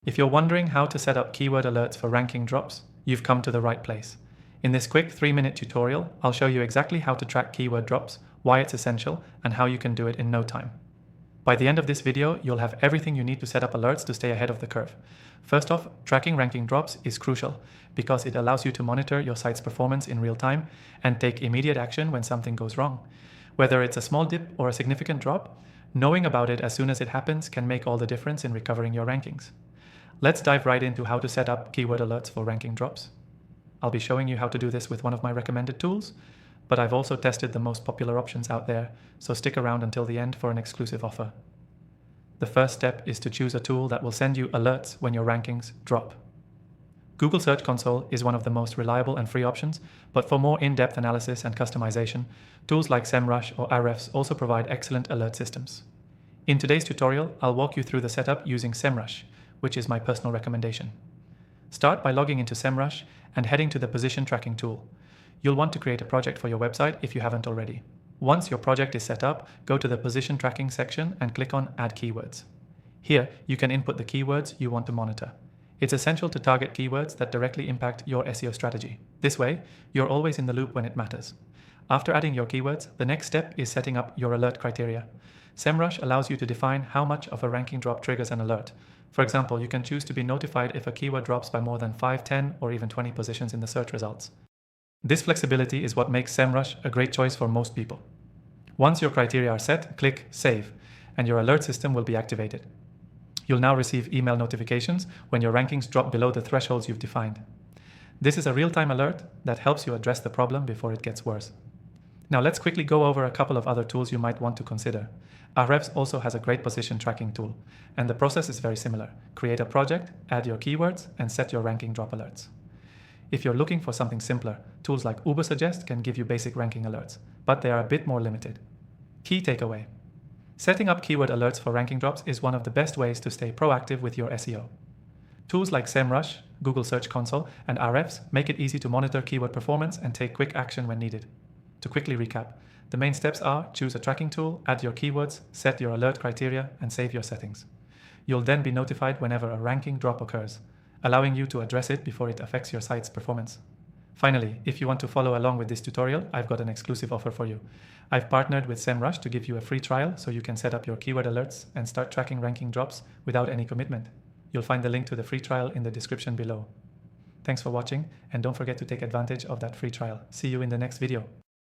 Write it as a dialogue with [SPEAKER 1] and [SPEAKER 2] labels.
[SPEAKER 1] If you're wondering how to set up keyword alerts for ranking drops, you've come to the right place. In this quick 3-minute tutorial, I'll show you exactly how to track keyword drops, why it's essential, and how you can do it in no time. By the end of this video, you'll have everything you need to set up alerts to stay ahead of the curve. First off, tracking ranking drops is crucial because it allows you to monitor your site's performance in real time and take immediate action when something goes wrong. Whether it's a small dip or a significant drop, knowing about it as soon as it happens can make all the difference in recovering your rankings. Let's dive right into how to set up keyword alerts for ranking drops. I'll be showing you how to do this with one of my recommended tools, but I've also tested the most popular options out there, so stick around until the end for an exclusive offer. The first step is to choose a tool that will send you alerts when your rankings drop. Google Search Console is one of the most reliable and free options, but for more in-depth analysis and customization, tools like SEMrush or Ahrefs also provide excellent alert systems. In today's tutorial, I'll walk you through the setup using SEMrush, which is my personal recommendation. Start by logging into SEMrush and heading to the position tracking tool. You'll want to create a project for your website if you haven't already. Once your project is set up, go to the position tracking section and click on Add Keywords. Here, you can input the keywords you want to monitor. It's essential to target keywords that directly impact your SEO strategy. This way, you're always in the loop when it matters. After adding your keywords, the next step is setting up your alert criteria. SEMrush allows you to define how much of a ranking drop triggers an alert. For example, you can choose to be notified if a keyword drops by more than 5, 10, or even 20 positions in the search results. This flexibility is what makes SEMrush a great choice for most people. Once your criteria are set, click Save, and your alert system will be activated. You'll now receive email notifications when your rankings drop below the thresholds you've defined. This is a real-time alert that helps you address the problem before it gets worse. Now let's quickly go over a couple of other tools you might want to consider. Ahrefs also has a great position tracking tool, and the process is very similar. Create a project, add your keywords, and set your ranking drop alerts. If you're looking for something simpler, tools like Ubersuggest can give you basic ranking alerts, but they are a bit more limited. Key takeaway: setting up keyword alerts for ranking drops is one of the best ways to stay proactive with your SEO. Tools like SEMrush, Google Search Console, and Ahrefs make it easy to monitor keyword performance and take quick action when needed. To quickly recap, the main steps are: choose a tracking tool, add your keywords, set your alert criteria, and save your settings. You'll then be notified whenever a ranking drop occurs, allowing you to address it before it affects your site's performance. Finally, if you want to follow along with this tutorial, I've got an exclusive offer for you. I've partnered with SEMrush to give you a free trial so you can set up your keyword alerts and start tracking ranking drops without any commitment. You'll find the link to the free trial in the description below. Thanks for watching, and don't forget to take advantage of that free trial. See you in the next video.